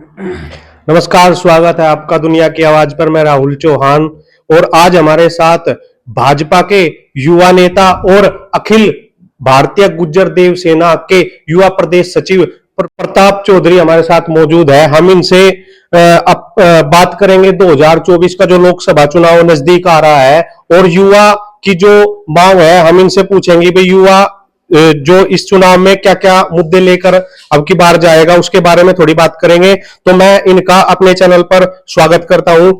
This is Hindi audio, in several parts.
नमस्कार, स्वागत है आपका दुनिया की आवाज पर। मैं राहुल चौहान और आज हमारे साथ भाजपा के युवा नेता और अखिल भारतीय गुज्जर देव सेना के युवा प्रदेश सचिव प्रताप चौधरी हमारे साथ मौजूद है। हम इनसे बात करेंगे 2024 का जो लोकसभा चुनाव नजदीक आ रहा है और युवा की जो मांग है, हम इनसे पूछेंगे भाई युवा जो इस चुनाव में क्या क्या मुद्दे लेकर अब की बार जाएगा, उसके बारे में थोड़ी बात करेंगे। तो मैं इनका अपने चैनल पर स्वागत करता हूं।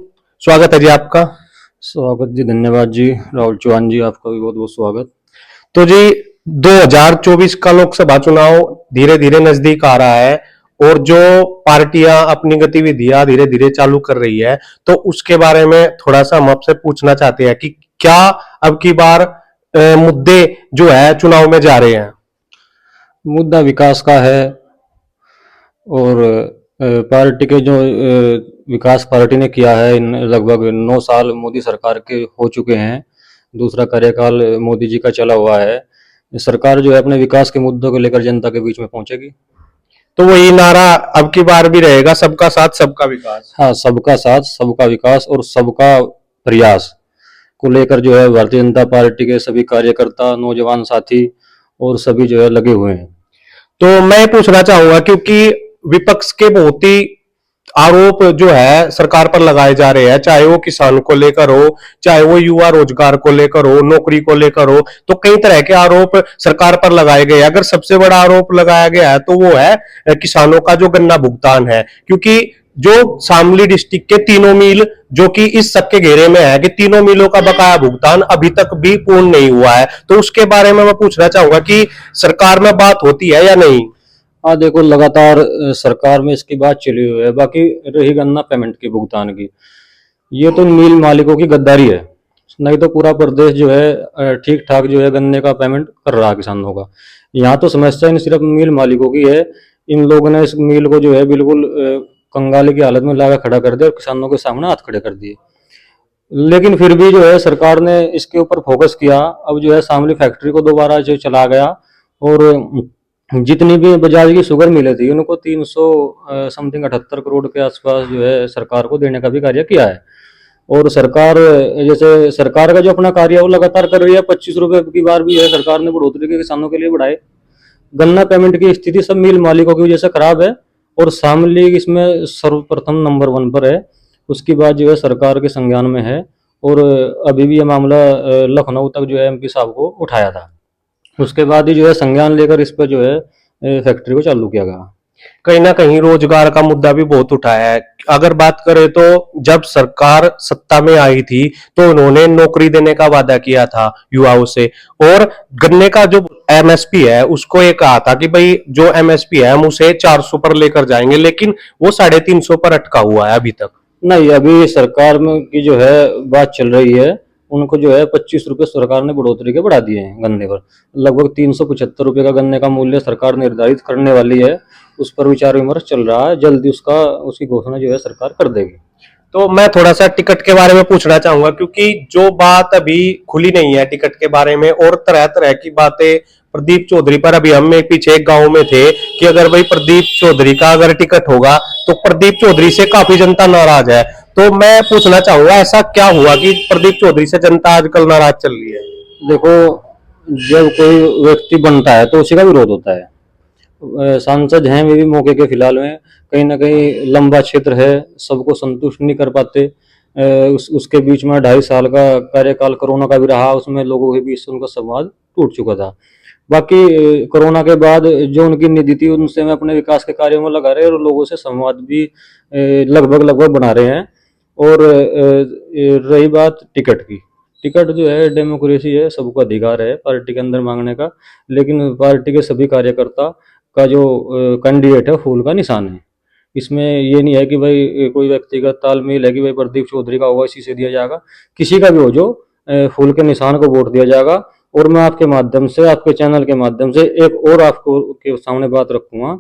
स्वागत है जी आपका। स्वागत जी, धन्यवाद जी। राहुल चौहान जी, आपका भी बहुत बहुत स्वागत। तो जी 2024 का लोकसभा चुनाव धीरे धीरे नजदीक आ रहा है और जो पार्टियां अपनी गतिविधियां धीरे धीरे चालू कर रही है, तो उसके बारे में थोड़ा सा हम आपसे पूछना चाहते हैं कि क्या अब की बार मुद्दे जो है चुनाव में जा रहे हैं। मुद्दा विकास का है और पार्टी के जो विकास पार्टी ने किया है, इन लगभग 9 साल मोदी सरकार के हो चुके हैं। दूसरा कार्यकाल मोदी जी का चला हुआ है। सरकार जो है अपने विकास के मुद्दों को लेकर जनता के बीच में पहुंचेगी। तो वही नारा अब की बार भी रहेगा, सबका साथ सबका विकास। हाँ, सबका साथ सबका विकास और सबका प्रयास को लेकर जो है भारतीय जनता पार्टी के सभी कार्यकर्ता, नौजवान साथी और सभी जो है लगे हुए हैं। तो मैं पूछना चाहूंगा क्योंकि विपक्ष के बहुत ही आरोप जो है सरकार पर लगाए जा रहे हैं, चाहे वो किसान को लेकर हो, चाहे वो युवा रोजगार को लेकर हो, नौकरी को लेकर हो, तो कई तरह के आरोप सरकार पर लगाए गए। अगर सबसे बड़ा आरोप लगाया गया है तो वो है किसानों का जो गन्ना भुगतान है, क्योंकि जो शामली डिस्ट्रिक्ट के तीनों मिल जो कि इस शक के घेरे में है कि तीनों मिलों का बकाया भुगतान अभी तक भी पूर्ण नहीं हुआ है, तो उसके बारे में मैं पूछना चाहूंगा कि सरकार में बात होती है या नहीं। हाँ देखो, लगातार सरकार में इसकी बात चली हुई है। बाकी रही गन्ना पेमेंट की भुगतान की, ये तो मिल मालिकों की गद्दारी है। नहीं तो पूरा प्रदेश जो है ठीक ठाक जो है गन्ने का पेमेंट कर रहा है किसानों का। यहाँ तो समस्या इन सिर्फ मिल मालिकों की है। इन लोगों ने इस मिल को जो है बिल्कुल कंगाली की हालत में लाकर खड़ा कर दिया और किसानों के सामने हाथ खड़े कर दिए। लेकिन फिर भी जो है सरकार ने इसके ऊपर फोकस किया। अब जो है शामली फैक्ट्री को दोबारा जो चला गया और जितनी भी बजाज की शुगर मिले थी उनको 300 समथिंग 78 करोड़ के आसपास जो है सरकार को देने का भी कार्य किया है। और सरकार जैसे सरकार का जो अपना कार्य है वो लगातार कर रही है। 25 रुपए की बार भी है सरकार ने बढ़ोतरी के किसानों के लिए बढ़ाए। गन्ना पेमेंट की स्थिति सब मिल मालिकों की वजह से खराब है और शामली इसमें सर्वप्रथम नंबर 1 पर है। उसकी बात जो है सरकार के संज्ञान में है और अभी भी ये मामला लखनऊ तक जो है एमपी साहब को उठाया था। उसके बाद ही जो है संज्ञान लेकर इस पर जो है फैक्ट्री को चालू किया गया। कहीं ना कहीं रोजगार का मुद्दा भी बहुत उठाया है। अगर बात करें तो जब सरकार सत्ता में आई थी तो उन्होंने नौकरी देने का वादा किया था युवाओं से, और गन्ने का जो एमएसपी है उसको ये कहा था कि भाई जो एमएसपी है हम उसे 400 पर लेकर जाएंगे, लेकिन वो 350 पर अटका हुआ है अभी तक। नहीं, अभी सरकार में की जो है बात चल रही है, उनको जो है 25 रुपए सरकार ने बढ़ोतरी के बढ़ा दिए हैं गन्ने पर। लगभग 375 रुपए का गन्ने का मूल्य सरकार निर्धारित करने वाली है। उस पर विचार विमर्श चल रहा है, जल्दी उसकी घोषणा जो है सरकार कर देगी। तो मैं थोड़ा सा टिकट के बारे में पूछना चाहूंगा, क्योंकि जो बात अभी खुली नहीं है टिकट के बारे में और तरह तरह की बातें प्रदीप चौधरी पर, अभी हम पीछे एक गांव में थे कि अगर भाई प्रदीप चौधरी का अगर टिकट होगा तो प्रदीप चौधरी से काफी जनता नाराज है। तो मैं पूछना चाहूंगा ऐसा क्या हुआ कि प्रदीप चौधरी से जनता आजकल नाराज चल रही है। देखो, जब कोई व्यक्ति बनता है तो उसी का विरोध होता है। सांसद हैं वे भी मौके के फिलहाल में कहीं ना कहीं लंबा क्षेत्र है, सबको संतुष्ट नहीं कर पाते। उसके बीच में 2.5 साल का कार्यकाल कोरोना का भी रहा, उसमें लोगों के बीच से उनका संवाद टूट चुका था। बाकी कोरोना के बाद जो उनकी निधि थी उनसे मैं अपने विकास के कार्यों में लगा रहे और लोगों से संवाद भी लगभग लगभग बना रहे हैं। और रही बात टिकट की, टिकट जो है डेमोक्रेसी है, सबको अधिकार है पार्टी के अंदर मांगने का। लेकिन पार्टी के सभी कार्यकर्ता का जो कैंडिडेट है फूल का निशान है। इसमें ये नहीं है कि भाई कोई व्यक्तिगत तालमेल है कि भाई प्रदीप चौधरी का होगा इसी से दिया जाएगा। किसी का भी हो जो फूल के निशान को वोट दिया जाएगा। और मैं आपके माध्यम से, आपके चैनल के माध्यम से एक और आपको के सामने बात रखूंगा।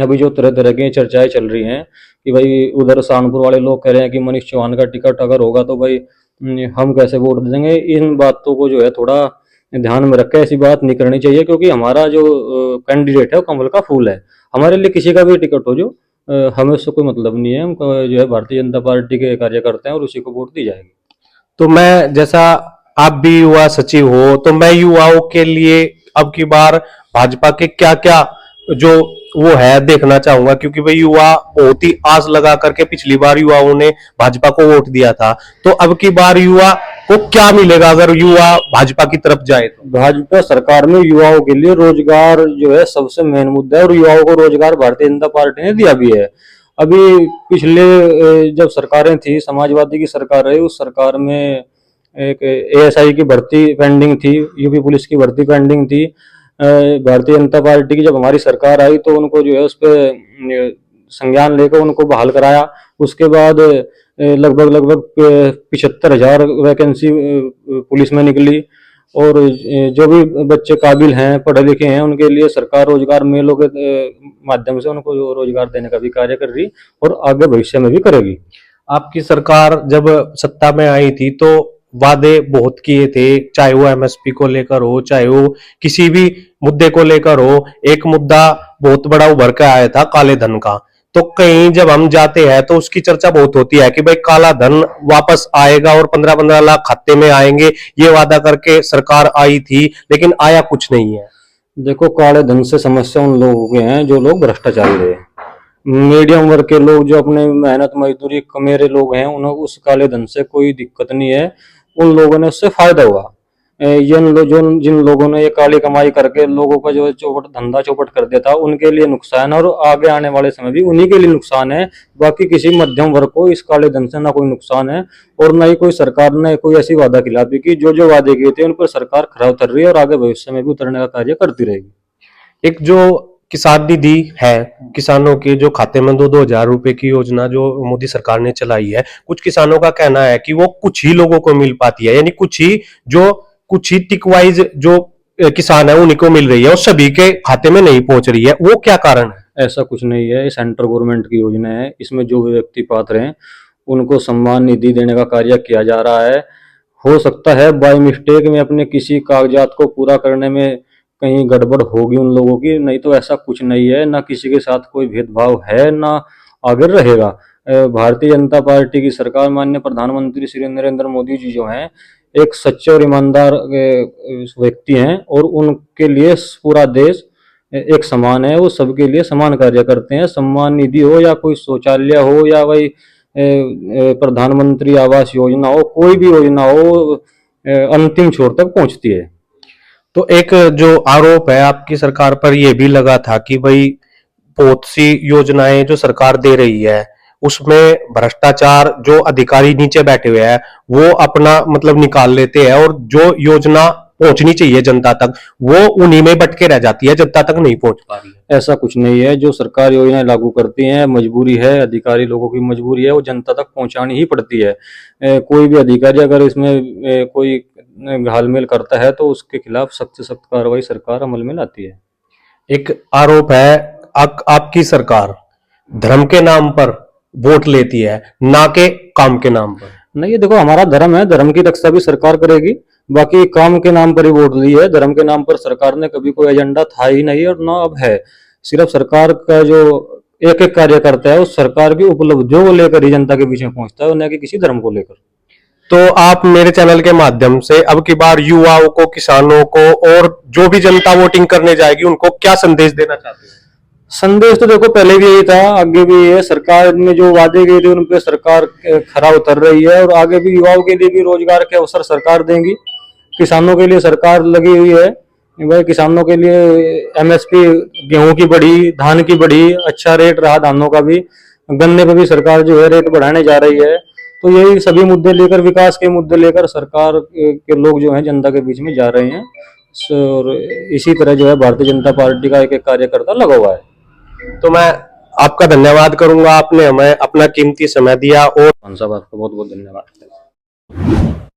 अभी जो तरह तरह की चर्चाएं चल रही हैं कि भाई उधर सहारनपुर वाले लोग कह रहे हैं कि मनीष चौहान का टिकट अगर होगा तो भाई हम कैसे वोट दे देंगे। इन बातों को जो है थोड़ा ध्यान में रखें, ऐसी बात नहीं करनी चाहिए, क्योंकि हमारा जो कैंडिडेट है वो कमल का फूल है। हमारे लिए किसी का भी टिकट हो जो हमें उससे कोई मतलब नहीं है। हम जो है भारतीय जनता पार्टी के कार्यकर्ता हैं और उसी को वोट दी जाएगी। तो मैं जैसा आप भी युवा सचिव हो, तो मैं युवाओं के लिए अब की बार भाजपा के क्या क्या जो वो है देखना चाहूंगा, क्योंकि भाई युवा बहुत ही आस लगा करके पिछली बार युवाओं ने भाजपा को वोट दिया था। तो अब की बार युवा को क्या मिलेगा अगर युवा भाजपा की तरफ जाए तो? भाजपा सरकार में युवाओं के लिए रोजगार जो है सबसे मेन मुद्दा है, और युवाओं को रोजगार भारतीय जनता पार्टी ने दिया भी है। अभी पिछले जब सरकारें थी, समाजवादी की सरकार रही, उस सरकार में एक एएसआई की भर्ती पेंडिंग थी, यूपी पुलिस की भर्ती पेंडिंग थी। भारतीय जनता पार्टी की जब हमारी सरकार आई तो उनको जो है उस पर संज्ञान लेकर उनको बहाल कराया। उसके बाद लगभग लगभग 75,000 वैकेंसी पुलिस में निकली, और जो भी बच्चे काबिल हैं, पढ़े लिखे हैं, उनके लिए सरकार रोजगार मेलों के माध्यम से उनको रोजगार देने का भी कार्य कर रही, और आगे भविष्य में भी करेगी। आपकी सरकार जब सत्ता में आई थी तो वादे बहुत किए थे, चाहे वो एमएसपी को लेकर हो, चाहे वो किसी भी मुद्दे को लेकर हो। एक मुद्दा बहुत बड़ा उभर के आया था काले धन का। तो कहीं जब हम जाते हैं तो उसकी चर्चा बहुत होती है कि भाई काला धन वापस आएगा और 15-15 लाख खाते में आएंगे, ये वादा करके सरकार आई थी, लेकिन आया कुछ नहीं है। देखो, काले धन से समस्या उन लोगों के हैं जो लोग भ्रष्टाचारी रहे। मीडियम वर्ग के लोग जो अपने मेहनत मजदूरी कमेरे लोग हैं, उन्हें उस काले धन से कोई दिक्कत नहीं है। उन लोगों ने उससे फायदा हुआ। जिन लोगों ने ये काली कमाई करके लोगों का जो चौपट धंधा चौपट कर दिया था, उनके लिए नुकसान है, और आगे आने वाले समय भी उन्हीं के लिए नुकसान है। बाकी किसी मध्यम वर्ग को इस काले धन से ना कोई नुकसान है, और ना ही कोई सरकार ने कोई ऐसी वादा खिलाफी की। जो वादे किए थे उन पर सरकार खरा उतर रही है, और आगे भविष्य में भी उतरने का कार्य करती रहेगी। एक जो किसान निधि है, किसानों के जो खाते में 2-2 हजार रुपए की योजना जो मोदी सरकार ने चलाई है, कुछ किसानों का कहना है कि वो कुछ ही लोगों को मिल पाती है, यानी कुछ ही टिक वाइज जो किसान है उन्हीं को मिल रही है और सभी के खाते में नहीं पहुंच रही है। वो क्या कारण है? ऐसा कुछ नहीं है, ये सेंट्रल गवर्नमेंट की योजना है। इसमें जो भी व्यक्ति पात्र हैं उनको सम्मान निधि देने का कार्य किया जा रहा है। हो सकता है बाय मिस्टेक में अपने किसी कागजात को पूरा करने में कहीं गड़बड़ होगी उन लोगों की, नहीं तो ऐसा कुछ नहीं है। ना किसी के साथ कोई भेदभाव है, ना आगे रहेगा। भारतीय जनता पार्टी की सरकार, माननीय प्रधानमंत्री श्री नरेंद्र मोदी जी जो हैं, एक सच्चे और ईमानदार व्यक्ति हैं, और उनके लिए पूरा देश एक समान है। वो सबके लिए समान कार्य करते हैं। सम्मान निधि हो या कोई शौचालय हो या वही प्रधानमंत्री आवास योजना हो, कोई भी योजना हो, अंतिम छोर तक पहुंचती है। तो एक जो आरोप है आपकी सरकार पर यह भी लगा था कि भाई बहुत सी योजनाएं जो सरकार दे रही है उसमें भ्रष्टाचार, जो अधिकारी नीचे बैठे हुए हैं वो अपना मतलब निकाल लेते हैं, और जो योजना पहुंचनी चाहिए जनता तक वो उन्हीं में भटके रह जाती है, जनता तक नहीं पहुंच पा रही है। ऐसा कुछ नहीं है। जो सरकार योजनाएं लागू करती हैं, मजबूरी है, अधिकारी लोगों की मजबूरी है, वो जनता तक पहुंचानी ही पड़ती है। कोई भी अधिकारी अगर इसमें कोई घालमेल करता है तो उसके खिलाफ सख्त से सख्त कार्रवाई सरकार अमल में लाती है। एक आरोप है आपकी सरकार धर्म के नाम पर वोट लेती है, ना के काम के नाम पर। नहीं, ये देखो, हमारा धर्म है, धर्म की रक्षा भी सरकार करेगी। बाकी काम के नाम पर ही वोट ली है। धर्म के नाम पर सरकार ने कभी कोई एजेंडा था ही नहीं, और ना अब है। सिर्फ सरकार का जो एक एक कार्य करता है उस सरकार की उपलब्धियों को लेकर ही जनता के बीच में पहुंचता है, न कि किसी धर्म को लेकर। तो आप मेरे चैनल के माध्यम से अब की बार युवाओं को, किसानों को और जो भी जनता वोटिंग करने जाएगी उनको क्या संदेश देना चाहते हैं? संदेश तो देखो पहले भी यही था, आगे भी ये सरकार ने जो वादे किए थे उन पे सरकार खरा उतर रही है, और आगे भी युवाओं के लिए भी रोजगार के अवसर सरकार देंगी। किसानों के लिए सरकार लगी हुई है भाई। किसानों के लिए एमएसपी गेहूं की बढ़ी, धान की बढ़ी, अच्छा रेट रहा धानों का भी। गन्ने पे भी सरकार जो है रेट बढ़ाने जा रही है। तो यही सभी मुद्दे लेकर, विकास के मुद्दे लेकर सरकार के लोग जो हैं जनता के बीच में जा रहे हैं, और इसी तरह जो है भारतीय जनता पार्टी का एक एक कार्यकर्ता लगा हुआ है। तो मैं आपका धन्यवाद करूंगा, आपने हमें अपना कीमती समय दिया। और साहब, आपका बहुत बहुत धन्यवाद।